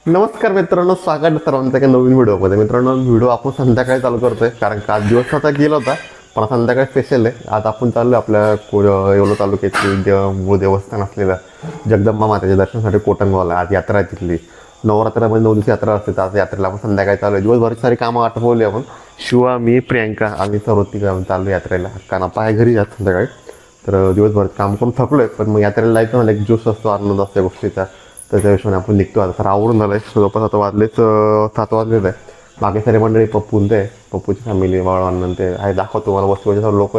नमस्कार मित्रांनो, स्वागत सर्वांचं एका नवीन व्हिडिओमध्ये. मित्रांनो, व्हिडिओ आपण संध्याकाळी चालू करतोय कारण का आज दिवस आता गेला होता, पण संध्याकाळी स्पेशल आहे. आज आपण चाललो आपल्या येवला तालुक्याची मूळ देवस्थान असलेलं जगदंबा मातेच्या दर्शनासाठी कोटंगवाला. आज यात्रा आहे तिथली. नवरात्रामध्ये 9 दिवस यात्रा असते. तर आज यात्रेला आपण संध्याकाळी चालू आहे. दिवसभर सारी कामं आटपवली आपण. शिवा, मी, प्रियंका आम्ही सर्व तिघं चाललो यात्रेला. कारण आपण घरी जात संध्याकाळी. तर दिवसभर काम करून थकलो आहे, पण मग यात्रेला जायचं मला एक जोश असतो, आनंद असतो या गोष्टीचा. तर त्या हिशोबाने आपण निघतो. आता सर आवडून झालं आहे. जवळपास आता वाजलेच 7 वाजलेच आहे. बाकी सारे मंडळी पप्पून ते पप्पूची फॅमिली बाळांना ते आहे, दाखवतो मला. वस्तूचे सर्व लोक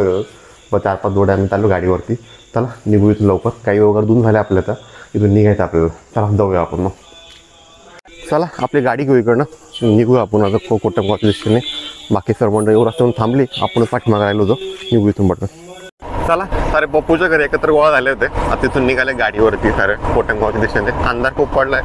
4-5 जोड्या आम्ही चाललो गाडीवरती. चला निघू इथून लवकर. काही वगैरे दून झाले आपल्या, तर इथून निघायचं आपल्याला. चला जाऊया आपण मग. चला आपली गाडी घेऊ इकडनं, निघूया आपण आता कोटंगवाच्या दिशेने. बाकी सर्व मंडळी रस्त्यावरून थांबली, आपण पाठीमागे राहिलो होतो. निघू इथून पटकन. चला सारे पप्पूच्या घरी एकत्र गोळा झाले होते. आता तिथून निघाले गाडीवरती सारे कोटंगवाच्या दिशेने. अंधार खूप पडलाय.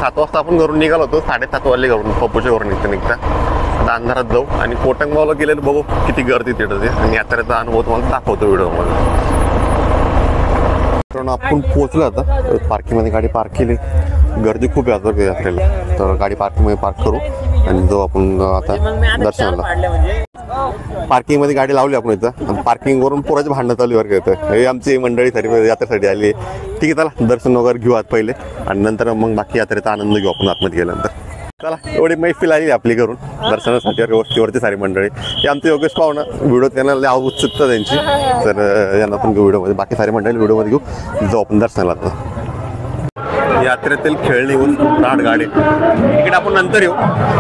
7 वाजता आपण घरून निघालो होतो. 7:30 वाजले घरून पप्पूच्या घरून निघता. आता अंधारात जाऊ आणि कोटंगवाला गेलेलं बघू किती गर्दी तिथं ते, आणि यात्रेचा अनुभव तुम्हाला दाखवतो व्हिडिओमध्ये. कारण आपण पोहोचलो आता. पार्किंगमध्ये गाडी पार्क केली. गर्दी खूप आहे यात्रेला. तर गाडी पार्किंगमध्ये पार्क करू आणि जाऊ आपण आता दर्शनाला. पार्किंगमध्ये गाडी लावली आपण इथं. पार्किंगवरून पोराचे भांडणं चालू वर घेतं. हे आमची मंडळी सारी यात्रेसाठी आली. ठीक आहे, चला दर्शन वगैरे घेऊ आत पहिले, आणि नंतर मग बाकी यात्रेचा आनंद घेऊ आपण आतमध्ये गेल्यानंतर. चला एवढी मैफिल आली आपली घरून दर्शनासाठी. वरती सारी मंडळी. हे आमचे योगेश पाहुणा. व्हिडिओ त्यांना उत्सुकता त्यांची, तर यांना पण घेऊ व्हिडिओमध्ये. बाकी सारी मंडळी व्हिडिओमध्ये घेऊ. जाऊ आपण दर्शनाला. आता यात्रेतील खेळणी वस्तू, राड गाडी इकडे आपण नंतर येऊ.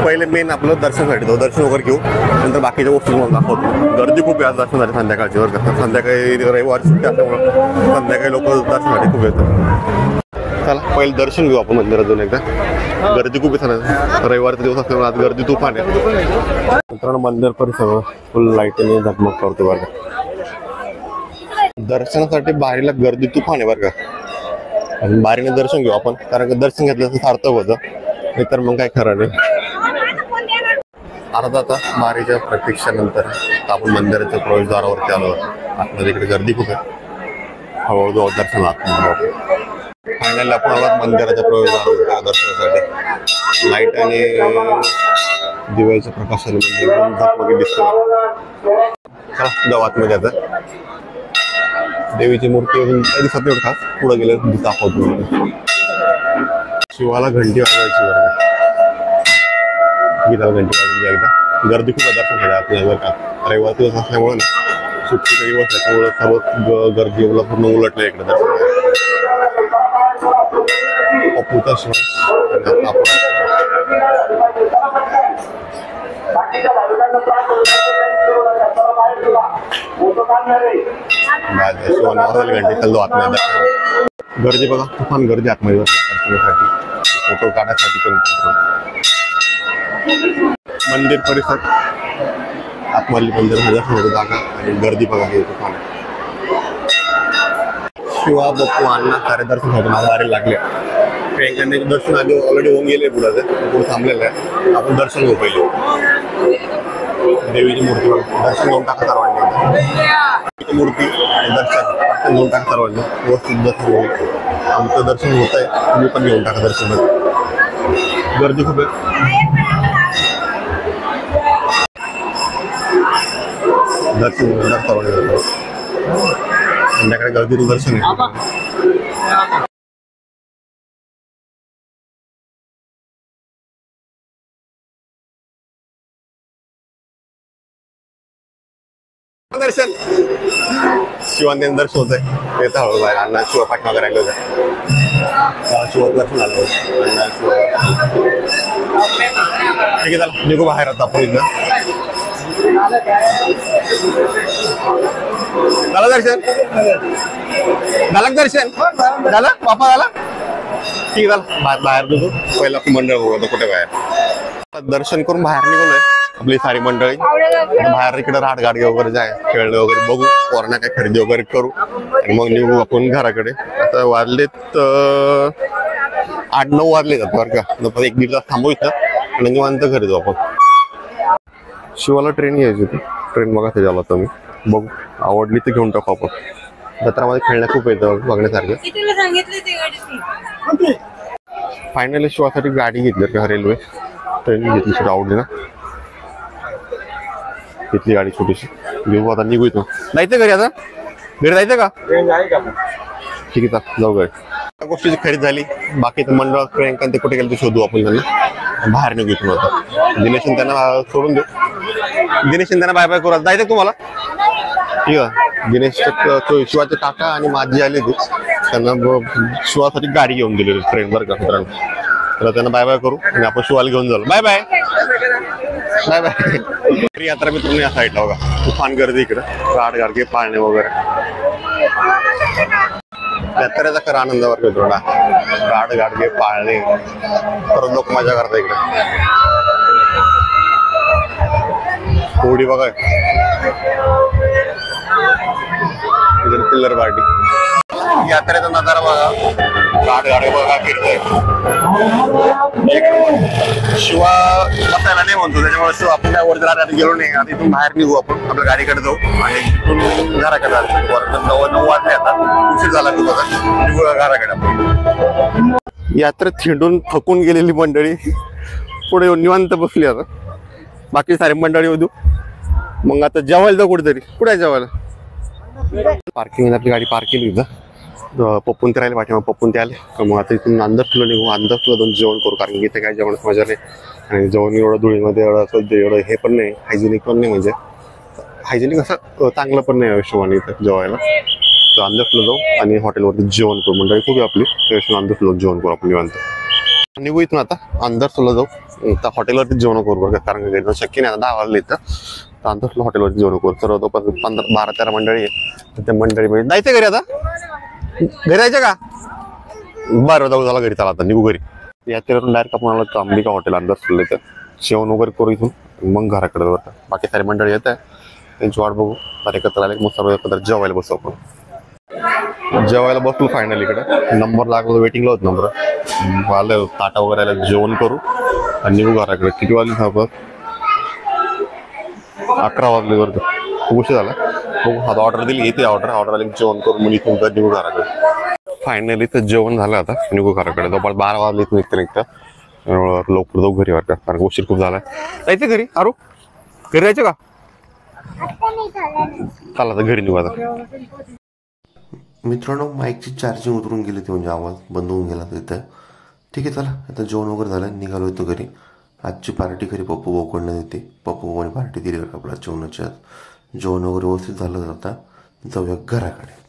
पहिले मेन आपलं दर्शनासाठी जाऊ. दर्शन वगैरे घेऊ, नंतर बाकीच्या गोष्टी तुम्हाला दाखवतो. गर्दी खूप आहे दर्शनासाठी संध्याकाळची वर. संध्याकाळी रविवारी सुट्टी असल्यामुळं संध्याकाळी लोक दर्शनासाठी खूप येतात. चला पहिले दर्शन घेऊ आपण मंदिरात जाऊन एकदा. गर्दी खूप आहे. रविवारचा दिवस असल्यामुळे आज गर्दी तुफान आहे. मित्रांनो, मंदिर परिसर फुल लाईटने झगमग करतो बरं का. दर्शनासाठी बाहेरला गर्दी तुफान आहे बरं का. आणि बारीने दर्शन घेऊ आपण, कारण की दर्शन घेतल्याचं सार्थक होतं. नाही तर मग काय खरं नाही. अर्धा तास बारीच्या प्रतीक्षेनंतर आपण मंदिराच्या प्रवेशद्वारावरती आलो. आतमध्ये इकडे गर्दी खूप आहे. हळूहळू दर्शनात फायनली आपण आलो मंदिराच्या प्रवेशद्वारावर दर्शनासाठी. लाईट आणि दिव्याच्या प्रकाशाने म्हणजे झगमगी दिसतो. चला जाऊ आतमध्ये. आता देवीची मूर्ती दिसत नाही खास. पुढे गेले दाखवतो. शिवाला घंटी वाजवायची बरं. गीताला घंटी वाजवली एकदा. गर्दी खूप दर्शन आपल्याला बरं का. रविवार दिवस असल्यामुळे ना, सुट्टीचा दिवस त्याच्यामुळे सर्व गर्दी पूर्ण उलटलं इकडे दर्शन. अपूर्ता शिवाय घंटे चाललो आतमध्ये. गर्दी बघा, तुफान गर्दी आतमध्ये दर्शनासाठी, फोटो काढण्यासाठी पण. मंदिर परिसर आतमधली मंदिर दर्शन जागा आणि गर्दी बघा हे तुफान. शिवा, बप्पू, अण्णा सारे दर्शनासाठी माझ्या वारी लागले. प्रियंकांनी दर्शन आधी ऑलरेडी होऊन गेले. पुढे थांबलेलं आहे. आपण दर्शन घेऊ पहिले. देवीची मूर्ती दर्शन घेऊन टाका सर्वांनी. मूर्ती आणि दर्शन घेऊन टाका सर्वांनी. व्यवस्थित दर्शन घेऊ. आमचं दर्शन होत आहे, तुम्ही पण घेऊन टाका दर्शन. गर्दी खूप आहे. दर्शन सर्वांनी संध्याकाळी गर्दीचं दर्शन आहे. दर्शन शिवांनी दर्शन होत आहे. येतं हळू बाहेर. अण्णा शिवा पाठीमागे राहिलं होतं. शिवा दर्शन आलं होतं. अण्णा शिवा. ठीक आहे, चला निघू बाहेर आता आपण. इथं झालं दर्शन. झालं दर्शन. झालं बापा झाला. ठीक आहे, चला बाहेर निघू. पहिला मंडळ बघू आता कुठे बाहेर. दर्शन करून बाहेर निघालोय आपली सारी मंडळी. बाहेर इकडे राहट गाडी वगैरे जाय, खेळणं वगैरे बघू. पोरांना काय खरेदी वगैरे करू आणि मग निघू आपण घराकडे. आता वाजलेत 8-9 वाजले जात बरं का. 1-1.5 तास थांबू इथं आणि निवांत घरी जाऊ आपण. शिवाला ट्रेन घ्यायची होती. ट्रेन बघा ते झाला तुम्ही. बघू आवडली तर घेऊन टाकू आपण. जत्रामध्ये खेळण्या खूप येतं बघण्यासारखं. फायनली शिवासाठी गाडी घेतली का रेल्वे ट्रेन घेतली छोटी आवडली ना घेतली गाडी छोटीशी घेऊ आता निघू इथून जायचं घरी आता घरी जायचं का ठीक आहे जाऊ घरी त्या गोष्टीची खरेदी झाली बाकी मंडळ प्रियंका ते कुठे गेले ते शोधू आपण त्यांना बाहेर निघू इथून आता दिनेशन त्यांना सोडून देऊ दिनेशन त्यांना बाय बाय करू जायचं तुम्हाला ठीक आहे दिनेश शिवाचे काका आणि माझी आली होती त्यांना शिवासाठी गाडी घेऊन गेली ट्रेन बरं का मित्रांनो तर त्यांना बाय बाय करू आणि आपण शिवाला घेऊन जाऊ बाय बाय बाय बाय यात्रा मित्रांनो या साईडला बघा तुफान गर्दी इकडं गाड गाडगे पाळणे वगैरे यात्रेचा खरा आनंद वाटतो मित्रांना गाड गाडगे पाळणे परत लोक मजा करतात इकडे होडी बघा पिल्लर पार्टी यात्रेचा नजारा बघा गाड गाडगे बघा फिरतोय शिवा बसायला नाही म्हणतो त्याच्यामुळे आपण काय वर जरा गेलो नाही आता इथून बाहेर निघू आपण आपल्या गाडीकडे जाऊ आणि तिथून घराकडे जाऊ 9 वाजले आता उशीर झाला निघू घराकडे आपण यात्रेत हिंडून थकून गेलेली मंडळी पुढे निवांत बसली आता बाकी सारी मंडळी होतो मग आता जेवायला जाऊ कुठेतरी कुठे जेवायला पार्किंग आपली गाडी पार्क केली होतं पप्पून ते राहिले पाठीमा पप्पून ते आले मग आता इथून अंदर तुला निघू अंदर तुला दोन जेवण करू कारण की इथे काय जेवण मजा नाही आणि जेवण एवढं धुळीमध्ये एवढं हे पण नाही हायजेनिक पण नाही म्हणजे हायजेनिक असं चांगलं पण नाही हिशोबाने इथं जेवायला तर अंदर तुला जाऊ आणि हॉटेलवरती जेवण करू मंडळी खूप आपली त्याशिवाय अंदर तुला जेवण करू आपण निवांत निघू इथून आता अंदर तुला जाऊ तर हॉटेलवरती जेवण करू बरं कारण की शक्य नाही आता 10 वाजले इथं तर अंदर तुला हॉटेलवरती जेवण करू तर तो 12-13 मंडळी आहे तर त्या मंडळीमध्ये जायचं घरी आता घरी जायचं का बरं जाऊ झाला घरी चला आता निघू घरी यात्रेवरून डायरेक्ट आपण आलो अंबिका हॉटेल अंदर सुटलं तर जेवण वगैरे करू इथून मग घराकडे बरं बाकी सारे मंडळी येत आहे त्यांची वाट बघू तर एकत्र आले मग सर्व एकत्र जेवायला बसू आपण जेवायला बसलो फायनल इकडे नंबर लागलो वेटिंगला होत नंबर आलं ताटा वगैरे आलं जेवण करू आणि निघू घराकडे किती वाजले सांगतो 11 वाजले बरं खूप उशीर झाला आता ऑर्डर दिली येते ऑर्डर आली जेवण करून मग इथून निघू घराकडे फायनली तर जेवण झालं आता निघू घराकडे जवळ 12 वाजले इथून निघता लवकर जाऊ घरी वाटतं कारण उशीर खूप झालाय जायचं घरी आरू घरी जायचं का चला आता घरी निघू आता मित्रांनो माईकची चार्जिंग उतरून गेली ती म्हणजे आवाज बंद होऊन गेला तिथं ठीक आहे चला आता जेवण वगैरे झालं निघालो होतो घरी आजची पार्टी घरी पप्पू भाऊकडनं देते पप्पू भाऊने पार्टी दिली आपल्या जेवणाची आज जेवण वगैरे व्यवस्थित झालं आता जाऊया घराकडे